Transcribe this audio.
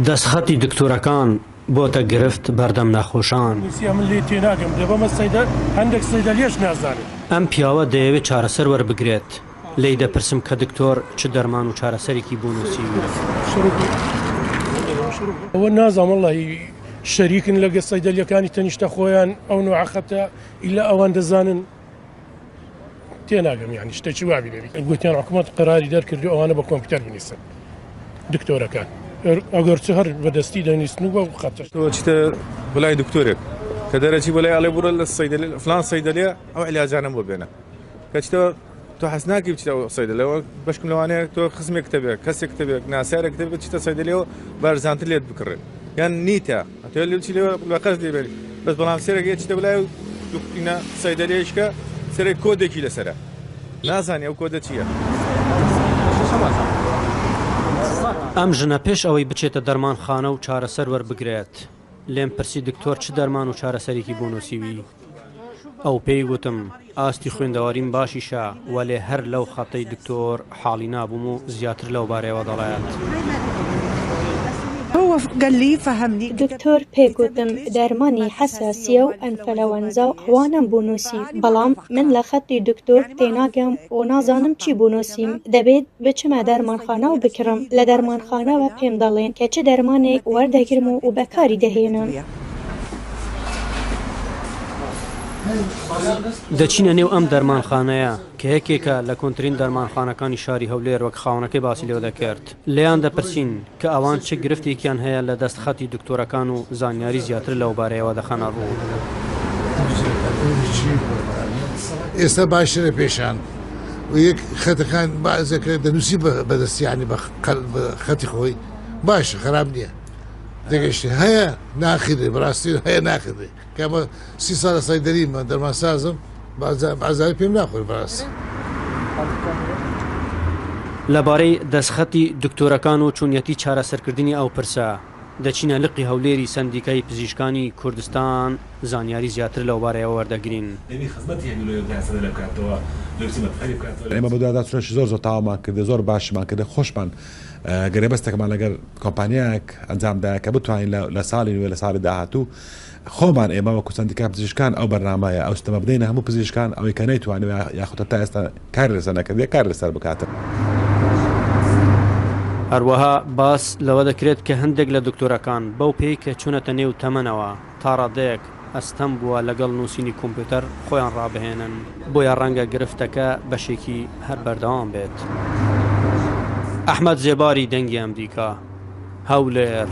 دەستخەتی دکتۆرەکان بۆتە گرفت بەردەم نەخۆشان. من لێ تێناگەم دەبەمە سەیدە هەندێک سەیدەلیەش نازانێت. ئەم پیاوە دەیەوێت چارەسەر وەربگرێت. لی دەپرسم کە دکتۆر چ دەرمان و چارەسەرێکی بۆ نووسیوە. ئەوە نازانم وەڵڵاهی شەریکن لەگە سەیدەلیەکانی تەنیشتە خۆیان ئەو نوعەخەتە ئیلا ئەوان دەزانن تێناگەم یانی شتێکی وابی دەبێت. گوتیان حکوومەت قەراری دەرکردی ئەوانە بە کۆمپیوتەر بنویسن دکتۆرەکان. ئەگەر چ هەر بەدەستی دەنویستن و بە خەتە تۆ چتە بەلای دکتۆرێک کە دەرەچی بەلای ئەڵێ بڕە لە فلان سەیدەلیە ئەو علاجانم بۆ بێنە کە چتە تۆ حەز ناکەی بچیتە سەیدەلەوە بەشکم لەوانەیە تۆ خزمێک کتەبێت کەسێک کتەبێت ناسیارێک کتەبێت چتە سەیدەلەوە بارزانتر لێت بکڕێت یان نیتە ئەتۆ لێ چی لێوە بە قەس دێبێت بەس بەڵام سێرەگەی چتە بەلای دوکتینە سەیدەلەیەشکە سەرێک کۆدێکی لەسەرە نازانێ ئەو کۆدە چییە. ئەم ژنە پێش ئەوەی بچێتە دەرمانخانە و چارەسەر وەربگرێت لێم پرسی دکتۆر چ دەرمان و چارەسەرێکی بۆ نووسیوی. ئەو پێی گوتم ئاستی خوێندەوەریم باشیشە وە لێ هەر لەو خەتەی دکتۆر حاڵی نابووم و زیاتر لەو بارەیەوە دەڵێت. دکتۆر پێگوتم دەرمانی حەساسیە و ئەنفلەوەنزا و ئەوانم بۆ نووسی بەڵام من لە خەتی دکتۆر تێناگەم و نازانم چی بۆ نووسیم دەبێت بچمە دەرمانخانە و بکڕم لە دەرمانخانەوە پێم دەڵێن کە چ دەرمانێک وەردەگرم و بەکاری دەهێنم. دەچینە نێو ئەم دەرمانخانەیە کە یەکێکە لە کۆنتترین دەرمانخانەکانی شاری هەولێر وەک خاونەکەی باسی لێو دەکرد. لێیان دەپرسین کە ئەوان چه گرفتێکیان هەیە لە دەستخەتی دکتۆرەکان و زانیاری زیاتر لەو بارەیەوە دەخەنە ڕوو. ئێستا باشترە پێشان و یەک خەتەکان بازەکە دەنووسی بەدەستیانی بە خەتی خۆی باشە خراپ نییە. دەگەشتی هەیە ناخیدێ بەڕاستی هەیە ناخدێ کەمە 30 ساڵە سایدەریمە دەرمان سازم ئازاری پێم ناخۆی بەڕاستی. لەبارەی دەستخەتی دکتۆرەکان و چوونەتی چارەسەرکردنی ئەو پرسە دەچینە لقی هەولێری سەندیکای پزیشکانی کوردستان زانیاری زیاتر لەو بارەیەوە وەردەگرین. ئێمە بەدواداچونەش زۆر تاوامان کردێ زۆر باشمان کردێ خۆشمان گەرەبەستێکمان لەگەر کۆمپانیایەک ئەنجامداە کە بتوانین لە ساڵی نوێ لە ساڵی داهاتوو خۆمان ئێمە وەکو سەندیکا پزیشکان ئەو بەرنامایە ئەو ستەمە بدەینە هەموو پزیشکان ئەوەی کە نەیتوانێت یاخودە تا ئێستا کار لەسەر نەکردێ کار لەسەر بکاتن. هەروەها باس لەوە دەکرێت کە هەندێک لە دکتۆرەکان بەو پێی کە چوونەتە نێو تەمەنەوە تا ڕادەیەک ئەستەم بووە لەگەڵ نووسینی کۆمپیوتەر خۆیان ڕابهێنن بۆیە ڕەنگە گرفتەکە بەشێکی هەر بەردەوام بێت. ئەحمەد زێباری دەنگی ئەمریکا هەولێر.